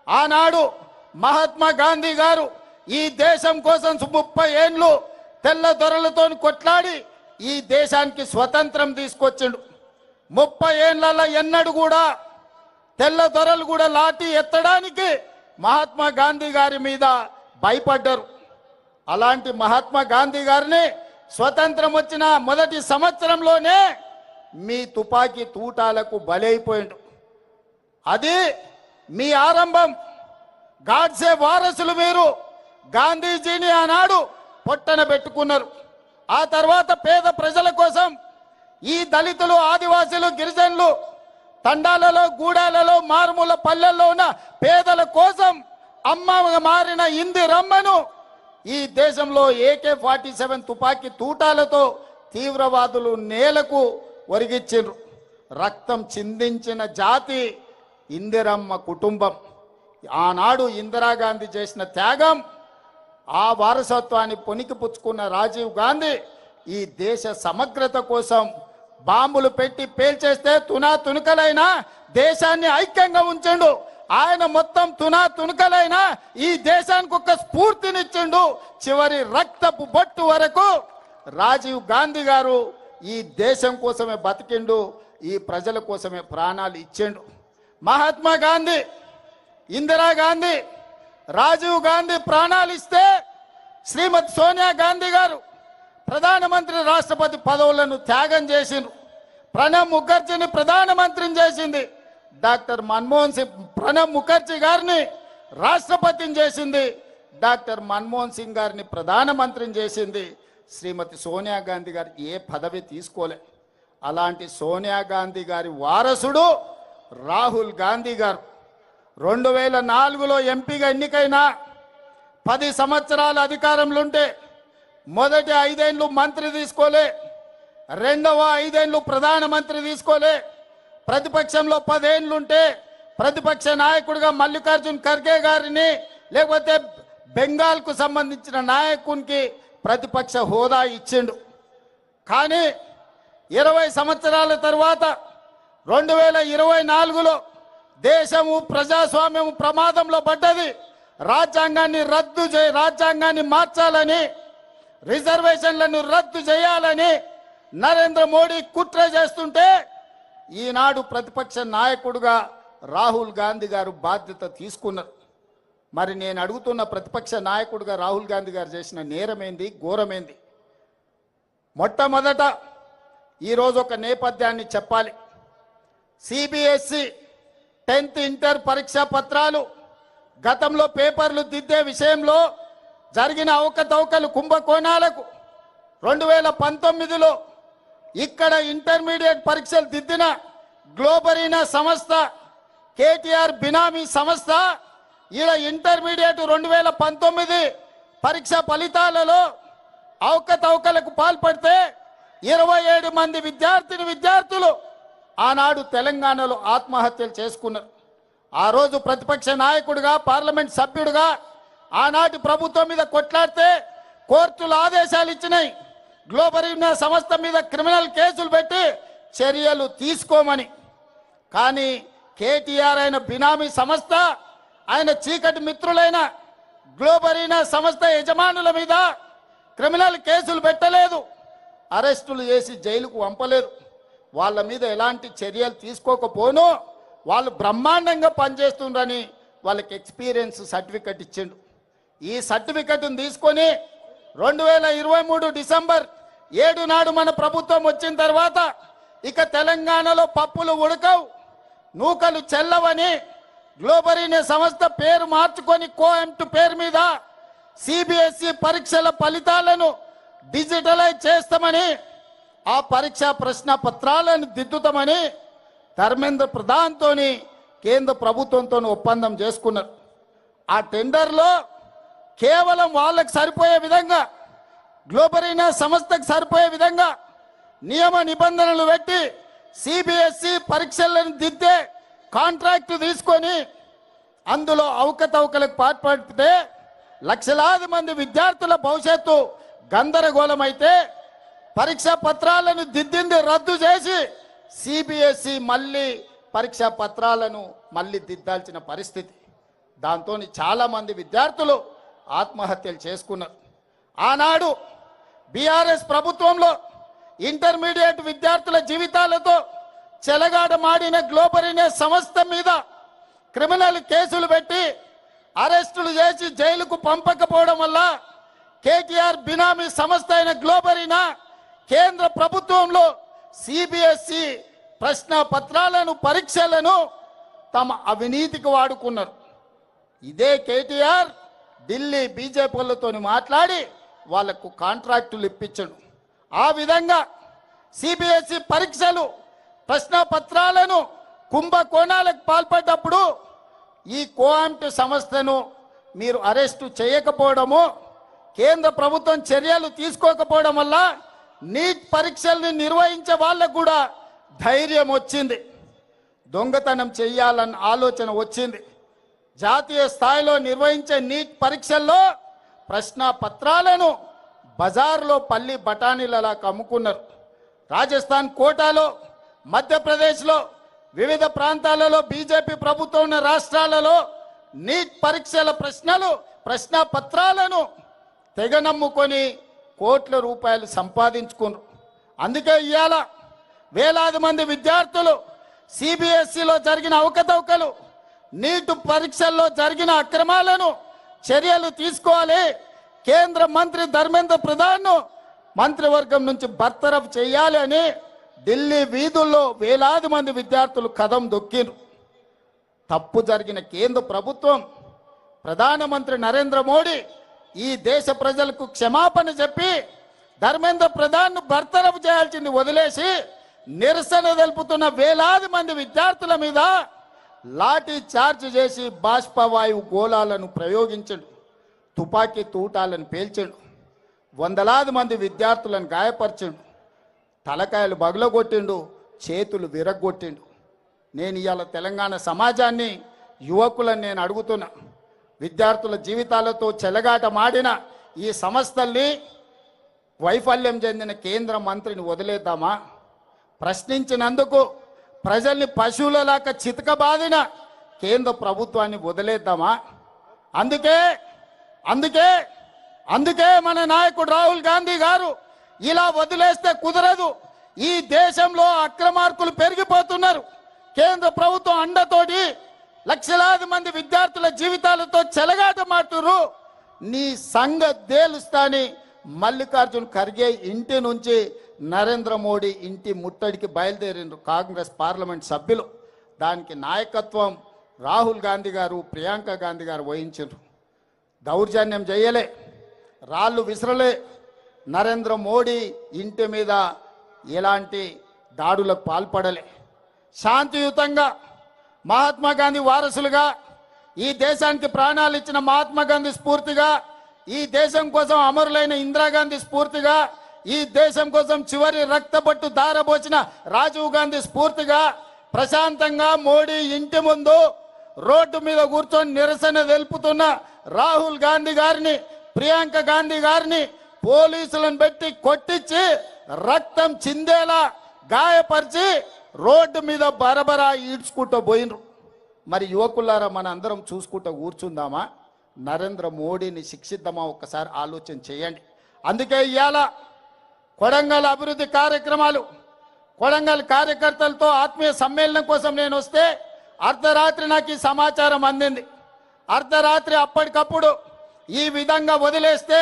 ఆనాడు మహాత్మా గాంధీ గారు ఈ దేశం కోసం 30 ఏళ్ళు తెల్ల దొరలతో కొట్లాడి ఈ దేశానికి స్వతంత్రం తీసుకొచ్చిండు. 30 ఏళ్లలో ఎన్నడూ కూడా తెల్ల దొరలు కూడా లాఠీ ఎత్తడానికి మహాత్మా గాంధీ గారి మీద భయపడ్డారు. అలాంటి మహాత్మా గాంధీ గారిని స్వతంత్రం వచ్చిన మొదటి సంవత్సరంలోనే మీ తుపాకీ తూటాలకు బలైపోయిండు. అది మీ ఆరంభం. గాడ్సే వారసులు మీరు. గాంధీజీని ఆనాడు పొట్టన పెట్టుకున్నారు. ఆ తర్వాత పేద ప్రజల కోసం ఈ దళితులు, ఆదివాసీలు, గిరిజనులు తండాలలో, గూడాలలో, మారుమూల పల్లెల్లో ఉన్న పేదల కోసం అమ్మగా మారిన ఇందిరమ్మను ఈ దేశంలో AK-47 తుపాకీ తూటాలతో తీవ్రవాదులు నేలకు ఒరిగిచ్చిండ్రు. రక్తం చిందించిన జాతి ఇందిరమ్మ కుటుంబం. ఆనాడు ఇందిరాగాంధీ చేసిన త్యాగం, ఆ వారసత్వాన్ని పుణికిపుచ్చుకున్న రాజీవ్ గాంధీ ఈ దేశ సమగ్రత కోసం బాంబులు పెట్టి పేల్చేస్తే తునాతునకలైనా దేశాన్ని ఐక్యంగా ఉంచండు. ఆయన మొత్తం తునాతునకలైనా ఈ దేశానికి ఒక స్ఫూర్తినిచ్చిండు. చివరి రక్తపు బొట్టు వరకు రాజీవ్ గాంధీ గారు ఈ దేశం కోసమే బతికిండు, ఈ ప్రజల కోసమే ప్రాణాలు ఇచ్చిండు. మహాత్మా గాంధీ, ఇందిరాగాంధీ, రాజీవ్ గాంధీ ప్రాణాలు ఇస్తే శ్రీమతి సోనియా గాంధీ గారు ప్రధానమంత్రి, రాష్ట్రపతి పదవులను త్యాగం చేసిండ్రు. ప్రణబ్ ముఖర్జీని ప్రధానమంత్రిని చేసింది. డాక్టర్ మన్మోహన్ సింగ్ ప్రణబ్ ముఖర్జీ గారిని రాష్ట్రపతిని చేసింది. డాక్టర్ మన్మోహన్ సింగ్ గారిని ప్రధానమంత్రిని చేసింది. శ్రీమతి సోనియా గాంధీ గారు ఏ పదవి తీసుకోలే. అలాంటి సోనియా గాంధీ గారి వారసుడు రాహుల్ గాంధీ గారు 2004లో ఎంపీగా ఎన్నికైనా 10 సంవత్సరాల అధికారంలో ఉంటే మొదటి 5 ఏళ్ళు మంత్రి తీసుకోలే, రెండవ 5 ఏళ్ళు ప్రధానమంత్రి తీసుకోలే. ప్రతిపక్షంలో 10 ఏళ్ళు ఉంటే ప్రతిపక్ష నాయకుడిగా మల్లికార్జున్ ఖర్గే గారిని, లేకపోతే బెంగాల్కు సంబంధించిన నాయకునికి ప్రతిపక్ష హోదా ఇచ్చిండు. కానీ 20 సంవత్సరాల తర్వాత 2024లో దేశము, ప్రజాస్వామ్యము ప్రమాదంలో పడ్డది. రాజ్యాంగాన్ని మార్చాలని, రిజర్వేషన్లను రద్దు చేయాలని నరేంద్ర మోడీ కుట్ర చేస్తుంటే ఈనాడు ప్రతిపక్ష నాయకుడుగా రాహుల్ గాంధీ గారు బాధ్యత తీసుకున్నారు. మరి నేను అడుగుతున్న ప్రతిపక్ష నాయకుడిగా రాహుల్ గాంధీ గారు చేసిన నేరమేంది, ఘోరమేంది? మొట్టమొదట ఈరోజు ఒక నేపథ్యాన్ని చెప్పాలి. CBSE 10th ఇంటర్ పరీక్షా పత్రాలు గతంలో పేపర్లు దిద్దే విషయంలో జరిగిన అవకతవకలు, కుంభకోణాలకు 2019లో ఇక్కడ ఇంటర్మీడియట్ పరీక్షలు దిద్దిన గ్లోబరీనా సంస్థ, కేటీఆర్ బినామీ సంస్థ ఈడ ఇంటర్మీడియట్ 2019 పరీక్ష ఫలితాలలో అవకతవకలకు పాల్పడితే 27 మంది విద్యార్థులు ఆనాడు తెలంగాణలో ఆత్మహత్యలు చేసుకున్నారు. ఆ రోజు ప్రతిపక్ష నాయకుడిగా, పార్లమెంట్ సభ్యుడిగా ఆనాటి ప్రభుత్వం మీద కొట్లాడితే కోర్టులు ఆదేశాలు ఇచ్చినాయి గ్లోబరీనా సంస్థ మీద క్రిమినల్ కేసులు పెట్టి చర్యలు తీసుకోమని. కానీ కేటీఆర్ అయిన బినామీ సంస్థ, ఆయన చీకటి మిత్రులైన గ్లోబరీనా సంస్థ యజమానుల మీద క్రిమినల్ కేసులు పెట్టలేదు, అరెస్టులు చేసి జైలుకు పంపలేదు. వాళ్ళ మీద ఎలాంటి చర్యలు తీసుకోకపోను వాళ్ళు బ్రహ్మాండంగా పనిచేస్తుండ్రని వాళ్ళకి ఎక్స్పీరియన్స్ సర్టిఫికెట్ ఇచ్చిండు. ఈ సర్టిఫికెట్ను తీసుకొని 2023 డిసెంబర్ 7 నాడు మన ప్రభుత్వం వచ్చిన తర్వాత ఇక తెలంగాణలో పప్పులు ఉడకవు, నూకలు చెల్లవని గ్లోబరీనా సంస్థ పేరు మార్చుకొని కోఎంట్ పేరు మీద CBSE పరీక్షల ఫలితాలను డిజిటలైజ్ చేస్తామని, ఆ పరీక్షా ప్రశ్న పత్రాలను దిద్దుతామని ధర్మేంద్ర ప్రధాన్తో కేంద్ర ప్రభుత్వంతో ఒప్పందం చేసుకున్నారు. ఆ టెండర్లో కేవలం వాళ్ళకి సరిపోయే విధంగా, గ్లోబరీనా సంస్థకు సరిపోయే విధంగా నియమ నిబంధనలు పెట్టి CBSE పరీక్షలను దిద్దే కాంట్రాక్టు తీసుకొని అందులో అవకతవకలకు పాల్పడితే లక్షలాది మంది విద్యార్థుల భవిష్యత్తు గందరగోళమైతే పరీక్షా పత్రాలను దిద్దింది రద్దు చేసి CBSE మళ్ళీ పరీక్షా పత్రాలను మళ్ళీ దిద్దాల్సిన పరిస్థితి. దాంతో చాలా మంది విద్యార్థులు ఆత్మహత్యలు చేసుకున్నారు. ఆనాడు బీఆర్ఎస్ ప్రభుత్వంలో ఇంటర్మీడియట్ విద్యార్థుల జీవితాలతో చెలగాటమాడిన గ్లోబల్ అనే సంస్థ మీద క్రిమినల్ కేసులు పెట్టి అరెస్టులు చేసి జైలుకు పంపకపోవడం వల్ల కేటీఆర్ బినామీ సంస్థ అయిన గ్లోబరీనా కేంద్ర ప్రభుత్వంలో సిబిఎస్ఈ ప్రశ్న పత్రాలను పరీక్షలను తమ అవినీతికి వాడుకున్నారు. ఇదే కేటీఆర్ ఢిల్లీ బీజేపీలతో మాట్లాడి వాళ్లకు కాంట్రాక్టులు ఇప్పించడు. ఆ విధంగా సిబిఎస్ఈ పరీక్షలు ప్రశ్న పత్రాలను కుంభకోణాలకు పాల్పడ్డప్పుడు ఈ కోఆంట్ సంస్థను మీరు అరెస్టు చేయకపోవడము, కేంద్ర ప్రభుత్వం చర్యలు తీసుకోకపోవడం వల్ల నీట్ పరీక్షల్ని నిర్వహించే వాళ్ళకు కూడా ధైర్యం వచ్చింది, దొంగతనం చేయాలన్న ఆలోచన వచ్చింది. జాతీయ స్థాయిలో నిర్వహించే నీట్ పరీక్షల్లో ప్రశ్న పత్రాలను బజార్లో పల్లి బఠానీలలా అమ్ముకున్నారు. రాజస్థాన్ కోటాలో, మధ్యప్రదేశ్లో, వివిధ ప్రాంతాలలో బీజేపీ ప్రభుత్వం ఉన్న రాష్ట్రాలలో నీట్ పరీక్షల ప్రశ్న పత్రాలను తెగ నమ్ముకొని కోట్ల రూపాయలు సంపాదించుకున్నారు. అందుకే ఇవాళ వేలాది మంది విద్యార్థులు సిబిఎస్ఈలో జరిగిన అవకతవకలు, నీట్ పరీక్షల్లో జరిగిన అక్రమాలను చర్యలు తీసుకోవాలి, కేంద్ర మంత్రి ధర్మేంద్ర ప్రధాన్ను మంత్రివర్గం నుంచి బర్తరఫ్ చేయాలి అని ఢిల్లీ వీధుల్లో వేలాది మంది విద్యార్థులు కదం దొక్కిరు. తప్పు జరిగిన కేంద్ర ప్రభుత్వం, ప్రధానమంత్రి నరేంద్ర మోడీ ఈ దేశ ప్రజలకు క్షమాపణ చెప్పి ధర్మేంద్ర ప్రధాన్ను బర్తరఫ్ చేయాల్సింది వదిలేసి నిరసన తెలుపుతున్న వేలాది మంది విద్యార్థుల మీద లాఠీ చార్జ్ చేసి బాష్పవాయువు గోళాలను ప్రయోగించడు, తుపాకీ తూటాలను పేల్చాడు, వందలాది మంది విద్యార్థులను గాయపరిచాడు, తలకాయలు బగలగొట్టిండు, చేతులు విరగ్గొట్టిండు. నేను ఇవాళ తెలంగాణ సమాజాన్ని, యువకులను నేను అడుగుతున్నా, విద్యార్థుల జీవితాలతో చెలగాటమాడిన ఈ సంస్థల్ని వైఫల్యం చెందిన కేంద్ర మంత్రిని వదిలేద్దామా? ప్రశ్నించినందుకు ప్రజల్ని పశువులలాగా చితకబాదిన కేంద్ర ప్రభుత్వాన్ని వదిలేద్దామా? అందుకే అందుకే అందుకే మన నాయకుడు రాహుల్ గాంధీ గారు ఇలా వదిలేస్తే కుదరదు. ఈ దేశంలో అక్రమార్కులు పెరిగిపోతున్నారు. కేంద్ర ప్రభుత్వం అండతోటి లక్షలాది మంది విద్యార్థుల జీవితాలతో చెలగాటమాడుతున్నారు. నీ సంగతి తేలుస్తాని మల్లికార్జున్ ఖర్గే ఇంటి నుంచి నరేంద్ర మోడీ ఇంటి ముట్టడికి బయలుదేరిండ్రు కాంగ్రెస్ పార్లమెంట్ సభ్యులు. దానికి నాయకత్వం రాహుల్ గాంధీ గారు, ప్రియాంక గాంధీ గారు వహించారు. దౌర్జన్యం చేయలే, రాళ్ళు విసరలే, నరేంద్ర మోడీ ఇంటి మీద ఎలాంటి దాడులకు పాల్పడలే. శాంతియుతంగా మహాత్మా గాంధీ వారసులుగా, ఈ దేశానికి ప్రాణాలు ఇచ్చిన మహాత్మా గాంధీ స్ఫూర్తిగా, ఈ దేశం కోసం అమరులైన ఇందిరాగాంధీ స్ఫూర్తిగా, ఈ దేశం కోసం చివరి రక్తబొట్టు దారబోచిన రాజీవ్ గాంధీ స్ఫూర్తిగా ప్రశాంతంగా మోడీ ఇంటి ముందు రోడ్డు మీద కూర్చొని నిరసన తెలుపుతున్న రాహుల్ గాంధీ గారిని, ప్రియాంక గాంధీ గారిని పోలీసులను పెట్టి కొట్టించి రక్తం చిందేలా గాయపరిచి రోడ్డు మీద బరబరా ఈడ్చుకుంటూ పోయినరు. మరి యువకులారా, మన అందరం చూసుకుంటూ కూర్చుందామా? నరేంద్ర మోడీని శిక్షిద్దామా? ఒక్కసారి ఆలోచన చేయండి. అందుకే ఇవాళ కొడంగల్ అభివృద్ధి కార్యక్రమాలు, కొడంగల్ కార్యకర్తలతో ఆత్మీయ సమ్మేళనం కోసం నేను వస్తే అర్ధరాత్రి నాకు ఈ సమాచారం అందింది. అర్ధరాత్రి అప్పటికప్పుడు ఈ విధంగా వదిలేస్తే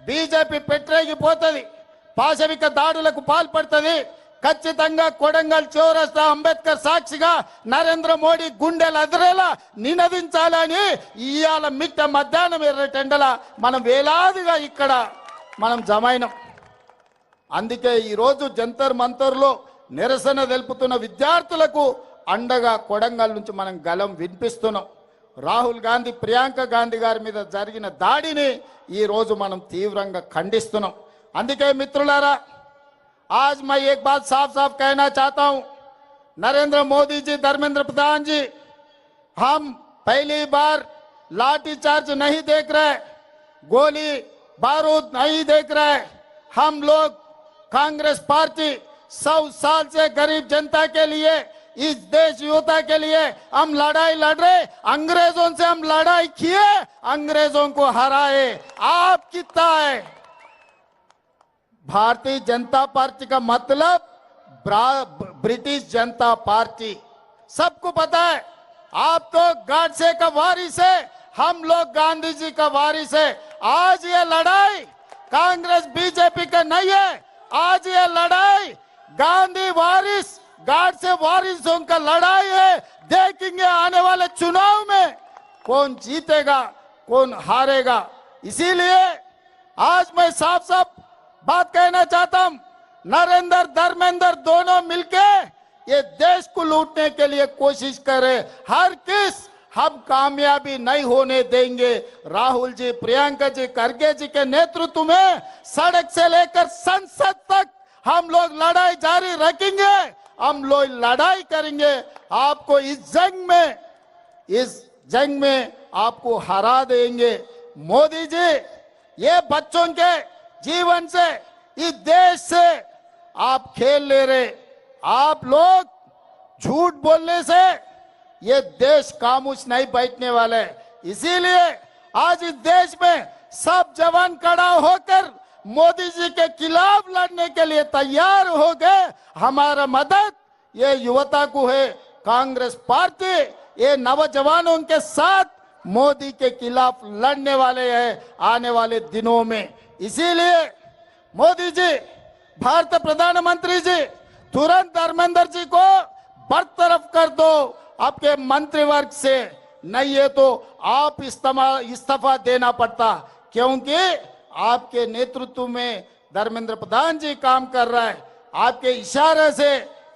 బీజేపీ పెట్టరేగిపోతుంది, పాశవిక దాడులకు పాల్పడుతుంది. ఖచ్చితంగా కొడంగల్ చౌరస్తా అంబేద్కర్ సాక్షిగా నరేంద్ర మోడీ గుండెలు అదిరేలా నినదించాలని ఇవాళ మిట్ట మధ్యాహ్నం ఎర్రటెండల మనం వేలాదిగా ఇక్కడ మనం జమైనం. అందుకే ఈరోజు జంతర్ మంతర్లో నిరసన తెలుపుతున్న విద్యార్థులకు అండగా కొడంగల్ నుంచి మనం గలం వినిపిస్తున్నాం. రాహుల్ గాంధీ, ప్రియాంక గాంధీ గారి మీద జరిగిన దాడిని ఈరోజు మనం తీవ్రంగా ఖండిస్తున్నాం. అందుకే మిత్రులారా, आज मैं एक बात साफ साफ कहना चाहता हूं, नरेंद्र मोदी जी, धर्मेंद्र प्रधान जी, हम पहली बार लाठी चार्ज नहीं देख रहे, गोली बारूद नहीं देख रहे। हम लोग कांग्रेस पार्टी 100 साल से गरीब जनता के लिए, इस देश युवता के लिए हम लड़ाई लड़ रहे। अंग्रेजों से हम लड़ाई लड़ाई किए, अंग्रेजों को हराए। आप कितना है? भारतीय जनता पार्टी का मतलब ब्रिटिश जनता पार्टी, सबको पता है। आप तो गाडसे का वारिस है, हम लोग गांधी जी का वारिस है। आज ये लड़ाई कांग्रेस बीजेपी का नहीं है, आज ये लड़ाई गांधी वारिस गाडसे वारिसों का लड़ाई है। देखेंगे आने वाले चुनाव में कौन जीतेगा कौन हारेगा। इसीलिए आज मैं साफ साफ बात कहना चाहता हूं, नरेंद्र धर्मेंद्र दोनों मिलके ये देश को लूटने के लिए कोशिश करे, हर किस हम कामयाबी नहीं होने देंगे। राहुल जी, प्रियंका जी, खड़गे जी के नेतृत्व में सड़क से लेकर संसद तक हम लोग लड़ाई जारी रखेंगे, हम लोग लड़ाई करेंगे। आपको इस जंग में आपको हरा देंगे। मोदी जी, ये बच्चों के जीवन से, इस देश से आप खेल ले रहे। आप लोग झूठ बोलने से ये देश खामोश नहीं बैठने वाले। इसीलिए आज इस देश में सब जवान खड़ा होकर मोदी जी के खिलाफ लड़ने के लिए तैयार हो गए। हमारा मदद ये युवता को है, कांग्रेस पार्टी ये नौजवानों के साथ मोदी के खिलाफ लड़ने वाले हैं आने वाले दिनों में। इसीलिए मोदी जी, भारत प्रधानमंत्री जी, तुरंत धर्मेंद्र जी को बरतरफ कर दो आपके मंत्रिवर्ग से, नहीं है तो आप इस्तीफा देना पड़ता, क्योंकि आपके नेतृत्व में धर्मेंद्र प्रधान जी काम कर रहा है। आपके इशारे से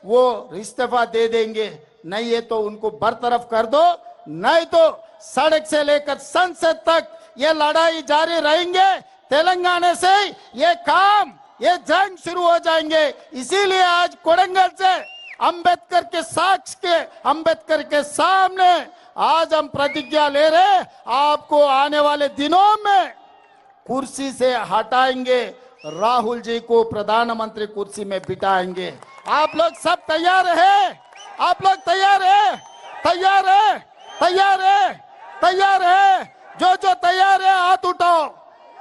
वो इस्तीफा दे देंगे, नहीं है तो उनको बरतरफ कर दो, नहीं तो सड़क से लेकर संसद तक ये लड़ाई जारी रहेंगे। तेलंगाना से ये जंग शुरू हो जाएंगे। इसीलिए आज कोडंगल से अंबेडकर के सामने आज हम प्रतिज्ञा ले रहे, आपको आने वाले दिनों में कुर्सी से हटाएंगे, राहुल जी को प्रधानमंत्री कुर्सी में बिठाएंगे। आप लोग सब तैयार है? आप लोग तैयार है? तैयार है? तैयार है? तैयार है? जो तैयार है हाथ उठाओ।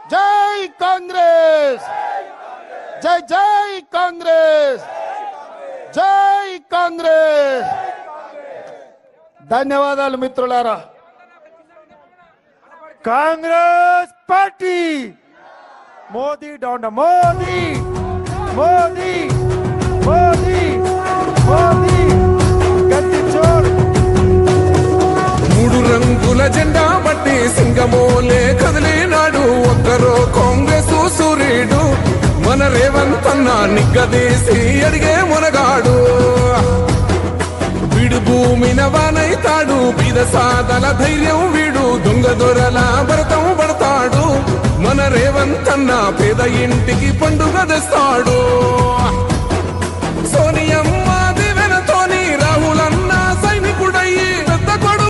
जय कांग्रेस, जय जय कांग्रेस, जय कांग्रेस। ధన్యవాదాలు మిత్రులారా। కాంగ్రెస్ పార్టీ మోదీ డౌన్, మోదీ మోదీ మోదీ మోదీ గట్టి చోర్। మూడు రంగుల జెండా బట్టి సింగమోలే కదిలినాడు ఒక్కరో కాంగ్రెస్ సూర్యుడు, మన రేవంత్ అన్న నిగ్గదీసి అడిగే మునగాడు। వీడు భూమిన వానైతాడు, బీద సాదల ధైర్యం వీడు, దొంగ దొరల భరతం పడతాడు, మన రేవంత్ అన్న పేద ఇంటికి పండుగ తెస్తాడు।